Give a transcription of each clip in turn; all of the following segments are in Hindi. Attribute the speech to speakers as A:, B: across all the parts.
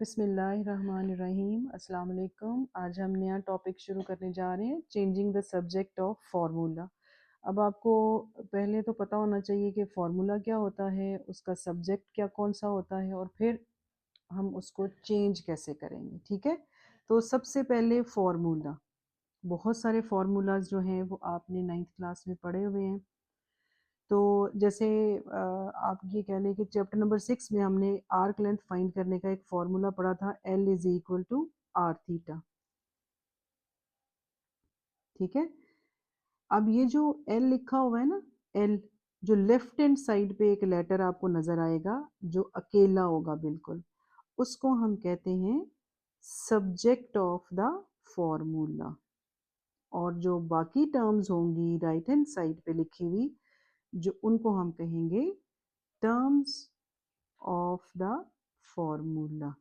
A: बिस्मिल्लाहिर्रहमानिर्रहीम अस्सलाम वालेकुम। आज हम नया टॉपिक शुरू करने जा रहे हैं, changing the subject of formula. अब आपको पहले तो पता होना चाहिए कि फार्मूला क्या होता है, उसका सब्जेक्ट क्या कौन सा होता है और फिर हम उसको चेंज कैसे करेंगे। ठीक है, तो सबसे पहले फार्मूला, बहुत सारे फार्मूलाज जो हैं वो आपने 9th क्लास में पढ़े हुए हैं। तो जैसे आप ये कह लें कि चैप्टर नंबर 6 में हमने आर्क लेंथ फाइंड करने का एक फॉर्मूला पढ़ा था, L is equal to R theta. ठीक है, अब ये जो L लिखा हुआ है ना, L जो लेफ्ट हैंड साइड पे एक लेटर आपको नजर आएगा जो अकेला होगा बिल्कुल, उसको हम कहते हैं सब्जेक्ट ऑफ द फॉर्मूला। और जो बाकी टर्म्स होंगी राइट हैंड साइड पे लिखी हुई, जो उनको हम कहेंगे टर्म्स ऑफ द फॉर्मूला।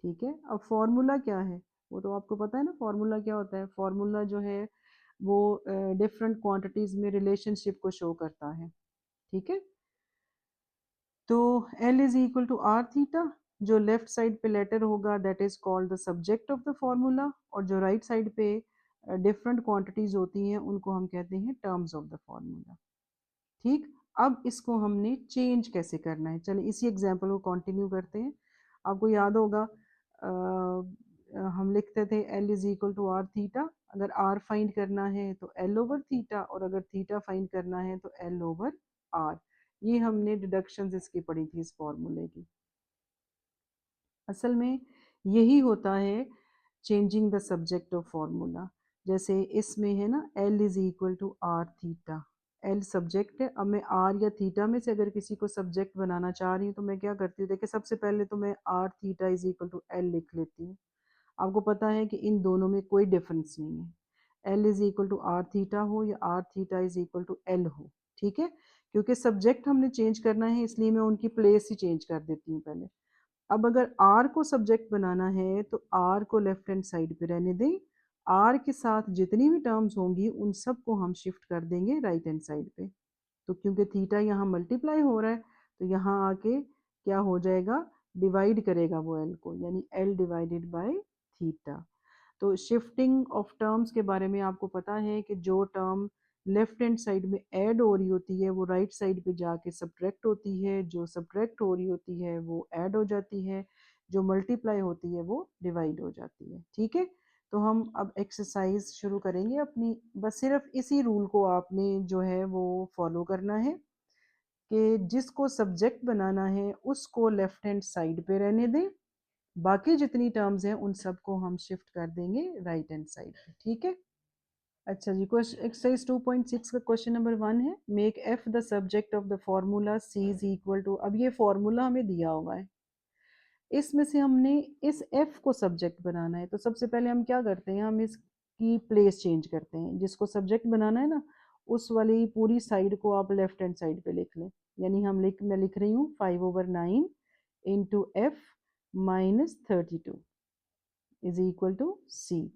A: ठीक है, अब फॉर्मूला क्या है वो तो आपको पता है ना। फॉर्मूला क्या होता है? फॉर्मूला जो है वो डिफरेंट क्वांटिटीज में रिलेशनशिप को शो करता है। ठीक है, तो L is equal to R theta, जो लेफ्ट साइड पे लेटर होगा that is called the subject of the formula, और जो राइट साइड पे डिफरेंट क्वांटिटीज होती हैं उनको हम कहते हैं टर्म्स ऑफ द फॉर्मूला। ठीक, अब इसको हमने चेंज कैसे करना है, चलिए इसी एग्जाम्पल को कंटिन्यू करते हैं। आपको याद होगा हम लिखते थे L is equal to R theta. अगर R फाइंड करना है तो L ओवर थीटा, और अगर थीटा फाइंड करना है तो L ओवर R। ये हमने डिडक्शंस इसकी पढ़ी थी इस फॉर्मूले की। असल में यही होता है changing the subject of formula. जैसे इसमें है ना L is equal to R theta, L subject है। अब मैं R या थीटा में से अगर किसी को सब्जेक्ट बनाना चाह रही हूँ तो मैं क्या करती हूँ, देखिए सबसे पहले तो मैं R theta is equal to L लिख लेती हूँ। आपको पता है कि इन दोनों में कोई डिफरेंस नहीं है, L is equal to R theta हो या R theta is equal to L हो। ठीक है, क्योंकि सब्जेक्ट हमने चेंज करना है इसलिए मैं उनकी प्लेस ही चेंज कर देती हूँ पहले। अब अगर R को सब्जेक्ट बनाना है तो R को लेफ्ट हैंड साइड पे रहने दें, R के साथ जितनी भी टर्म्स होंगी उन सब को हम शिफ्ट कर देंगे राइट हैंड साइड पे। तो क्योंकि थीटा यहाँ मल्टीप्लाई हो रहा है तो यहाँ आके क्या हो जाएगा, डिवाइड करेगा वो L को, यानी L डिवाइडेड बाय थीटा। तो शिफ्टिंग ऑफ टर्म्स के बारे में आपको पता है कि जो टर्म लेफ्ट हैंड साइड में ऐड हो रही होती है वो राइट साइड पे जाके सब्ट्रैक्ट होती है, जो सब्ट्रैक्ट हो रही होती है वो ऐड हो जाती है, जो मल्टीप्लाई होती है वो डिवाइड हो जाती है। ठीक है, तो हम अब एक्सरसाइज शुरू करेंगे अपनी। बस सिर्फ इसी रूल को आपने जो है वो फॉलो करना है कि जिसको सब्जेक्ट बनाना है उसको लेफ्ट हैंड साइड पे रहने दें, बाकी जितनी टर्म्स हैं उन सबको हम शिफ्ट कर देंगे राइट हैंड साइड पे। ठीक है, अच्छा जी, क्वेश्चन एक्सरसाइज 2.6 का क्वेश्चन नंबर 1 है, make F the subject of the formula C is equal to. अब ये फॉर्मूला हमें दिया हुआ है, इसमें से हमने इस एफ को सब्जेक्ट बनाना है। तो सबसे पहले हम क्या करते हैं, हम इसकी प्लेस चेंज करते हैं। जिसको सब्जेक्ट बनाना है ना उस वाली पूरी साइड को आप लेफ्ट हैंड साइड पे लिख लें। यानी मैं लिख रही हूँ 5/9 into F minus 32 is equal to C.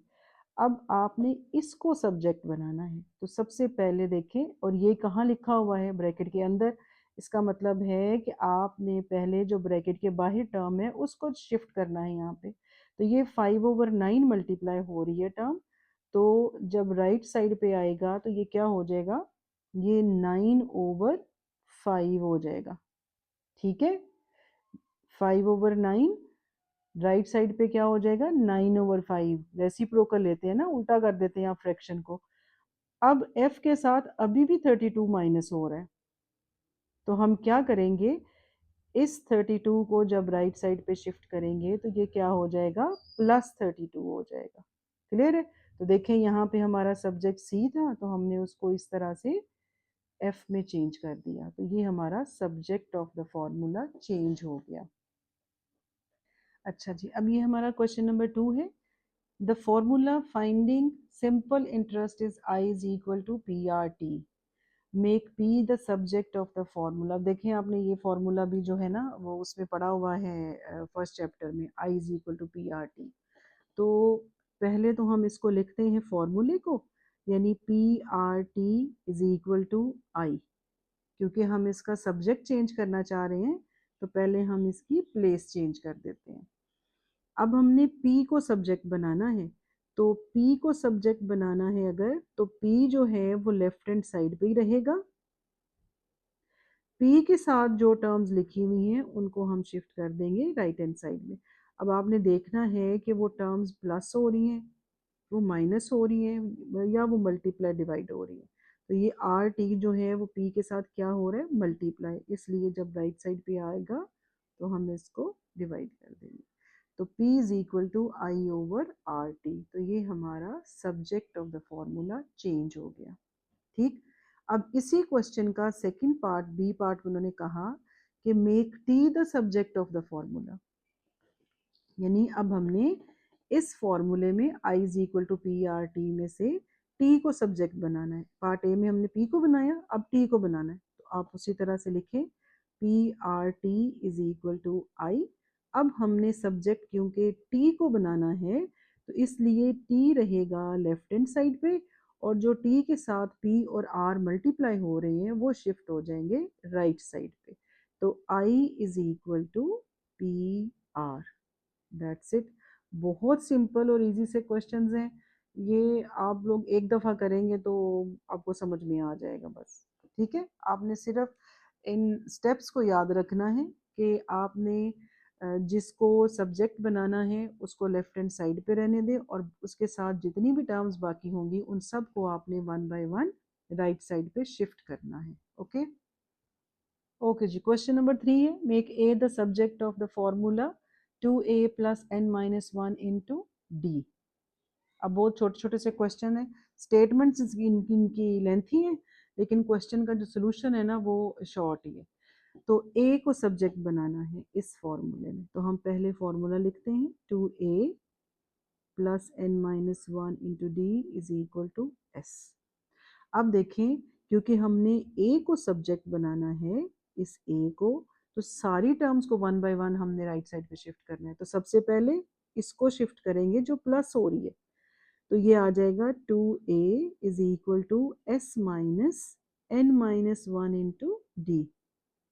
A: अब आपने इसको सब्जेक्ट बनाना है तो सबसे पहले देखें, और ये कहाँ लिखा हुआ है, ब्रैकेट के अंदर। इसका मतलब है कि आपने पहले जो ब्रैकेट के बाहर टर्म है उसको शिफ्ट करना है यहाँ पे। तो ये 5/9 मल्टीप्लाई हो रही है टर्म, तो जब राइट साइड पे आएगा तो ये क्या हो जाएगा, ये 9/5 हो जाएगा। ठीक है, 5/9 राइट साइड पे क्या हो जाएगा, 9/5। रेसिप्रोकल लेते हैं ना, उल्टा कर देते हैं आप फ्रैक्शन को। अब f के साथ अभी भी 32 माइनस हो रहा है, तो हम क्या करेंगे, इस 32 को जब राइट साइड पे शिफ्ट करेंगे तो ये क्या हो जाएगा, +32 हो जाएगा। क्लियर है? तो देखें यहाँ पे हमारा सब्जेक्ट सी था तो हमने उसको इस तरह से f में चेंज कर दिया, तो ये हमारा subject of the formula change हो गया। अच्छा जी, अब ये हमारा क्वेश्चन नंबर 2 है, the formula finding simple interest is I is equal to PRT, make P the subject of the formula। देखें आपने ये फॉर्मूला भी जो है ना वो उसमें पढ़ा हुआ है फर्स्ट चैप्टर में, I is equal to PRT। तो पहले तो हम इसको लिखते हैं फॉर्मूले को, यानी PRT is equal to I। क्योंकि हम इसका सब्जेक्ट चेंज करना चाह रहे हैं तो पहले हम इसकी प्लेस चेंज कर देते हैं। अब हमने P को सब्जेक्ट बनाना है, तो P को सब्जेक्ट बनाना है अगर, तो P जो है वो लेफ्ट हैंड साइड पे ही रहेगा। P के साथ जो टर्म्स लिखी हुई हैं उनको हम शिफ्ट कर देंगे राइट हैंड साइड में। अब आपने देखना है कि वो टर्म्स प्लस हो रही हैं, वो माइनस हो रही हैं, या वो मल्टीप्लाई डिवाइड हो रही हैं। तो ये आर टी जो है वो पी के साथ क्या हो रहा है, मल्टीप्लाई, इसलिए जब राइट साइड पे आएगा तो हम इसको डिवाइड कर देंगे। तो P is equal to I over R T. तो ये हमारा subject of the formula change हो गया। ठीक, अब इसी क्वेश्चन का सेकंड पार्ट, बी पार्ट, उन्होंने कहा कि make T the subject of the formula. यानी अब हमने इस फॉर्मूले में I is equal to P R T में से टी को सब्जेक्ट बनाना है। पार्ट ए में हमने पी को बनाया, अब टी को बनाना है, तो आप उसी तरह से लिखें P R T is equal to I. अब हमने सब्जेक्ट क्योंकि टी को बनाना है तो इसलिए टी रहेगा लेफ्ट हैंड साइड पे, और जो टी के साथ पी और आर मल्टीप्लाई हो रहे हैं वो शिफ्ट हो जाएंगे राइट साइड पे। तो I is equal to P R. That's it. बहुत सिंपल और इजी से क्वेश्चंस हैं ये, आप लोग एक दफ़ा करेंगे तो आपको समझ में आ जाएगा बस। ठीक है, आपने सिर्फ इन स्टेप्स को याद रखना है कि आपने जिसको सब्जेक्ट बनाना है उसको लेफ्ट हैंड साइड पे रहने दें, और उसके साथ जितनी भी टर्म्स बाकी होंगी उन सब को आपने one by one right side पे शिफ्ट करना है। ओके ओके जी, क्वेश्चन नंबर 3 है, make a the subject of the formula 2a plus n minus 1 into D. अब बहुत छोटे छोटे से क्वेश्चन है, स्टेटमेंट्स इनकी लेंथी है, लेकिन क्वेश्चन का जो सोल्यूशन है ना वो शॉर्ट ही है। तो a को सब्जेक्ट बनाना है इस फॉर्मूले में, तो हम पहले फॉर्मूला लिखते हैं 2a plus n minus 1 into D is equal to s। अब देखें, क्योंकि हमने a को सब्जेक्ट बनाना है, इस a को, तो सारी टर्म्स को वन बाय वन हमने राइट साइड पे शिफ्ट करना है। तो सबसे पहले इसको शिफ्ट करेंगे जो प्लस हो रही है, तो ये आ जाएगा 2a is equal to s minus n minus 1 into D,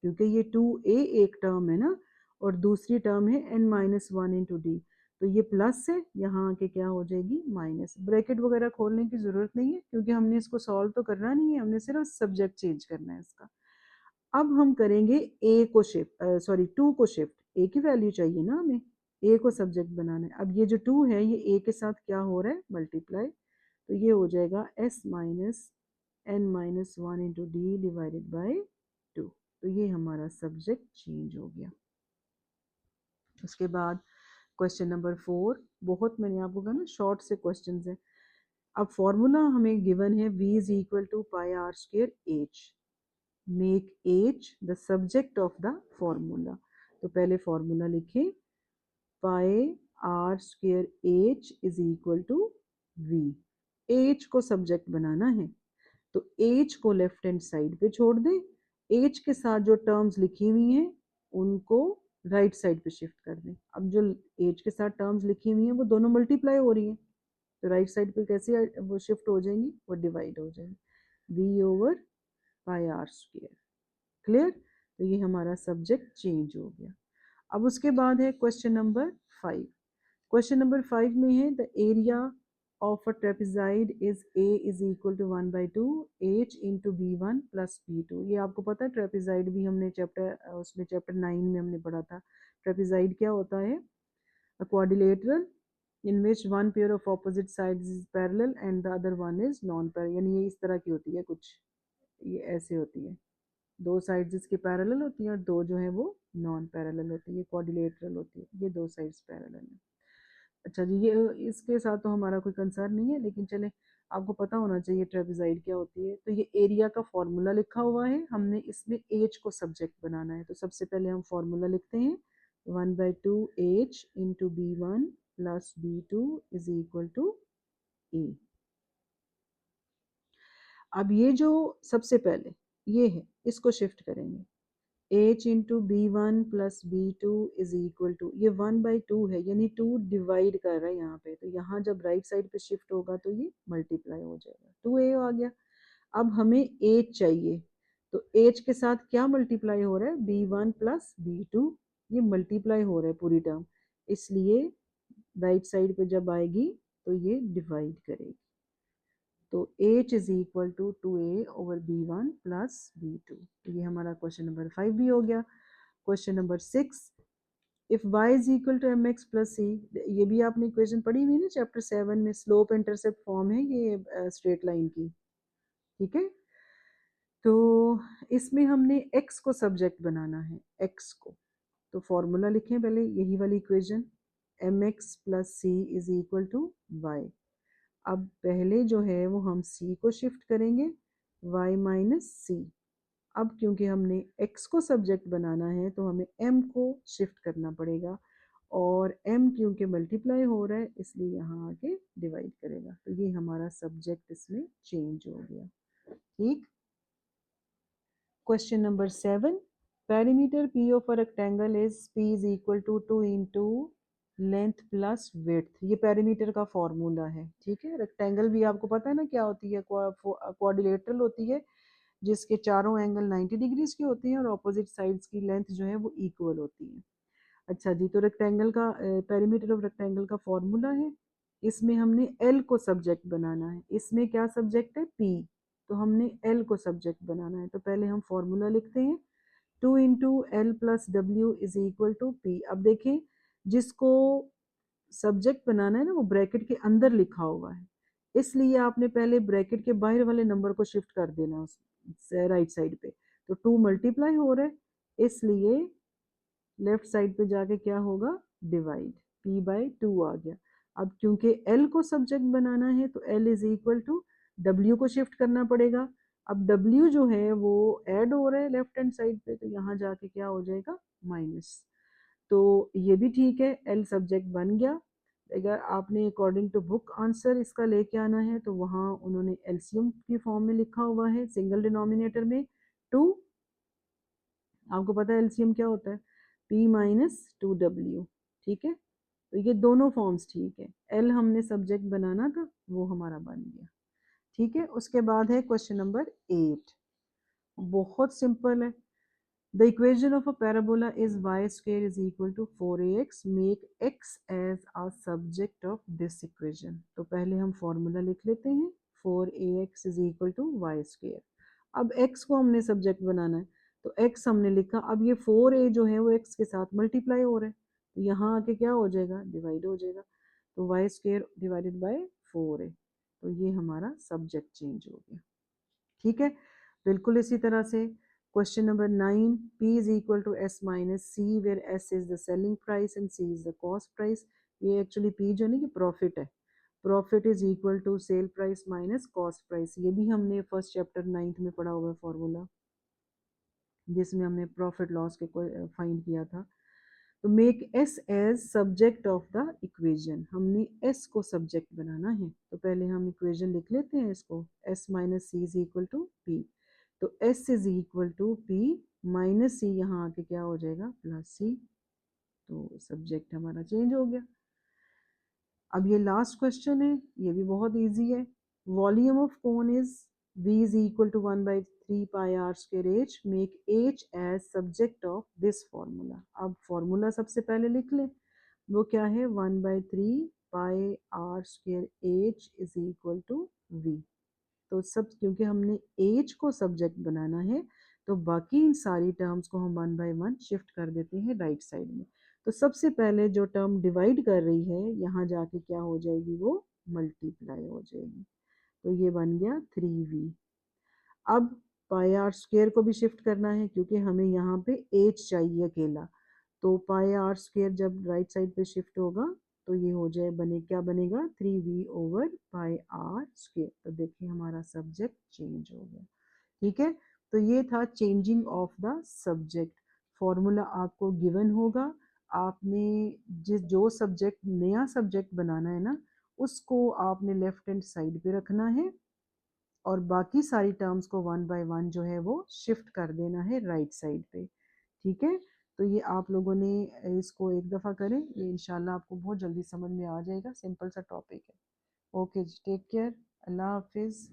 A: क्योंकि ये 2a एक टर्म है ना, और दूसरी टर्म है n माइनस 1 इंटू डी, तो ये प्लस है, यहाँ आके क्या हो जाएगी माइनस। ब्रैकेट वगैरह खोलने की जरूरत नहीं है क्योंकि हमने इसको सॉल्व तो करना नहीं है, हमने सिर्फ सब्जेक्ट चेंज करना है इसका। अब हम करेंगे ए को शिफ्ट, सॉरी 2 को शिफ्ट, ए की वैल्यू चाहिए ना हमें, ए को सब्जेक्ट बनाना है। अब ये जो 2 है ये ए के साथ क्या हो रहा है, मल्टीप्लाई, तो ये हो जाएगा s minus n minus 1 into D divided by 2। तो ये हमारा सब्जेक्ट चेंज हो गया। उसके बाद क्वेश्चन नंबर 4, बहुत मैंने आपको कहा ना शॉर्ट से क्वेश्चंस हैं। अब फॉर्मूला हमें गिवन है v is equal to pi R square H, make H the subject of the formula. तो पहले फॉर्मूला लिखें, pi R square H is equal to v। H को सब्जेक्ट बनाना है तो एच को लेफ्ट हैंड साइड पे छोड़ दें, एच के साथ जो टर्म्स लिखी हुई हैं उनको राइट साइड पे शिफ्ट कर दें। अब जो एच के साथ टर्म्स लिखी हुई हैं वो दोनों मल्टीप्लाई हो रही हैं, तो राइट साइड पे कैसे वो शिफ्ट हो जाएंगी, वो डिवाइड हो जाएंगी, v over pi R square. Clear, तो ये हमारा सब्जेक्ट चेंज हो गया। अब उसके बाद है क्वेश्चन नंबर 5। क्वेश्चन नंबर 5 में है the area of a trapezoid is a is equal to 1/2 h into b1 plus b2। ये आपको पता है, ट्रेपेजॉइड भी हमने चैप्टर उसमें चैप्टर 9 में हमने पढ़ा था। ट्रेपेजॉइड क्या होता है, अ quadrilateral in which one pair of opposite sides is parallel and the other one is non parallel. यानी ये इस तरह की होती है कुछ, ये ऐसे होती है, दो साइड्स इसके पैरेलल होती हैं और दो जो है वो नॉन पैरेलल होती है, ये क्वाड्रिलेटरल होती है, ये दो साइड्स पैरेलल है। अच्छा जी, ये इसके साथ तो हमारा कोई कंसर्न नहीं है, लेकिन चले आपको पता होना चाहिए ट्रेपेजॉइड क्या होती है। तो ये एरिया का फॉर्मूला लिखा हुआ है, हमने इसमें एच को सब्जेक्ट बनाना है, तो सबसे पहले हम फॉर्मूला लिखते हैं 1/2 h into b1 plus b2 is equal to a। अब ये जो सबसे पहले ये है इसको शिफ्ट करेंगे, h into B one plus B two is equal to, ये 1/2 है यानी 2 डिवाइड कर रहा है यहाँ पे, तो यहाँ जब राइट साइड पे शिफ्ट होगा तो ये मल्टीप्लाई हो जाएगा, 2a आ गया। अब हमें h चाहिए, तो h के साथ क्या मल्टीप्लाई हो रहा है, b1 प्लस b2, ये मल्टीप्लाई हो रहा है पूरी टर्म, इसलिए राइट साइड पे जब आएगी तो ये डिवाइड करेगी। तो h is equal to 2a over b1 plus b2। तो ये हमारा क्वेश्चन नंबर 5 भी हो गया। Question number 6, if y is equal to mx plus c, ये भी आपने इक्वेशन पढ़ी हुई ना चैप्टर 7 में, स्लोप इंटरसेप्ट फॉर्म है ये स्ट्रेट लाइन की, ठीक है। तो इसमें हमने x को सब्जेक्ट बनाना है, x को, तो फॉर्मूला लिखें पहले यही वाली equation, mx plus C is equal to y। अब पहले जो है वो हम c को शिफ्ट करेंगे y माइनस सी। अब क्योंकि हमने x को सब्जेक्ट बनाना है तो हमें m को शिफ्ट करना पड़ेगा, और m क्योंकि मल्टीप्लाई हो रहा है इसलिए यहाँ आके डिवाइड करेगा। तो ये हमारा सब्जेक्ट इसमें चेंज हो गया, ठीक। Question number 7, perimeter p of a rectangle is p is equal to 2 into length plus width. ये पेरीमीटर का फॉर्मूला है, ठीक है। रेक्टेंगल भी आपको पता है ना क्या होती है, क्वाड्रिलेटरल होती है जिसके चारों एंगल 90 डिग्रीज के होते हैं और ऑपोजिट साइड्स की लेंथ जो है वो इक्वल होती है। अच्छा जी, तो रेक्टेंगल का पेरीमीटर ऑफ रेक्टेंगल का फॉर्मूला है, इसमें हमने एल को सब्जेक्ट बनाना है। इसमें क्या सब्जेक्ट है, पी, तो हमने एल को सब्जेक्ट बनाना है। तो पहले हम फॉर्मूला लिखते हैं, 2 into L plus W is equal to P. अब देखें, जिसको सब्जेक्ट बनाना है ना वो ब्रैकेट के अंदर लिखा हुआ है, इसलिए आपने पहले ब्रैकेट के बाहर वाले नंबर को शिफ्ट कर देना उस राइट साइड पे। तो 2 मल्टीप्लाई हो रहा है इसलिए लेफ्ट साइड पे जाके क्या होगा, डिवाइड, p बाई 2 आ गया। अब क्योंकि l को सब्जेक्ट बनाना है तो l is equal to w को शिफ्ट करना पड़ेगा। अब w जो है वो ऐड हो रहा है लेफ्ट हैंड साइड पे, तो यहाँ जाके क्या हो जाएगा, माइनस। तो ये भी ठीक है, l सब्जेक्ट बन गया। अगर आपने अकॉर्डिंग टू बुक आंसर इसका लेके आना है तो वहाँ उन्होंने एलसीएम की फॉर्म में लिखा हुआ है, सिंगल डिनोमिनेटर में 2, आपको पता है एलसीएम क्या होता है, p माइनस 2w, ठीक है। तो ये दोनों फॉर्म्स ठीक है, l हमने सब्जेक्ट बनाना था वो हमारा बन गया, ठीक है। उसके बाद है क्वेश्चन नंबर 8, बहुत सिंपल है। The equation of a parabola is y square is equal to 4ax, make x as a subject of this equation. तो पहले हम फॉर्मूला लिख लेते हैं, 4ax is equal to y square. अब x को हमने सब्जेक्ट बनाना है तो x हमने लिखा, अब ये 4a जो है वो x के साथ मल्टीप्लाई हो रहा है, तो यहाँ आके क्या हो जाएगा, डिवाइड हो जाएगा। तो y square divided by 4a, तो ये हमारा सब्जेक्ट चेंज हो गया, ठीक है। बिल्कुल इसी तरह से question number 9, p is equal to s minus C, where s is the selling price and c is the cost price. ये एक्चुअली p जो है कि प्रॉफिट है, profit is equal to sell price minus cost price. ये भी हमने फर्स्ट चैप्टर 9th में पढ़ा हुआ है फॉर्मूला, जिसमें हमने प्रॉफिट लॉस के फाइंड किया था। तो make s as subject of the equation, हमने s को सब्जेक्ट बनाना है। तो पहले हम इक्वेशन लिख लेते हैं इसको, s minus C is equal to p। तो s is equal to p minus C, यहाँ आके क्या हो जाएगा, प्लस c। तो सब्जेक्ट हमारा चेंज हो गया। अब ये लास्ट क्वेश्चन है, ये भी बहुत इजी है। Volume of cone is v is equal to 1/3 pi R square h, make h as subject of this formula. अब फॉर्मूला सबसे पहले लिख लें, वो क्या है, 1/3 pi R square h is equal to v। तो सब क्योंकि हमने h को सब्जेक्ट बनाना है तो बाकी इन सारी टर्म्स को हम 1 बाय 1 शिफ्ट कर देते हैं राइट साइड में। तो सबसे पहले जो टर्म डिवाइड कर रही है यहाँ जाके क्या हो जाएगी, वो मल्टीप्लाई हो जाएगी। तो ये बन गया 3v। अब पाई आर स्क्वायर को भी शिफ्ट करना है क्योंकि हमें यहाँ पे h चाहिए अकेला, तो पाई आर स्क्वायर जब राइट साइड पे शिफ्ट होगा तो ये हो जाए, बने क्या बनेगा, 3v over pi R square. तो देखिए हमारा सब्जेक्ट चेंज हो गया, ठीक है। तो ये था changing of the subject. Formula आपको गिवन होगा, आपने जिस जो सब्जेक्ट नया सब्जेक्ट बनाना है ना उसको आपने लेफ्ट हैंड साइड पे रखना है और बाकी सारी टर्म्स को 1 बाय 1 जो है वो शिफ्ट कर देना है राइट साइड पे, ठीक है। तो ये आप लोगों ने इसको एक दफ़ा करें, ये इंशाल्लाह आपको बहुत जल्दी समझ में आ जाएगा, सिंपल सा टॉपिक है। ओके जी, टेक केयर, अल्लाह हाफिज़।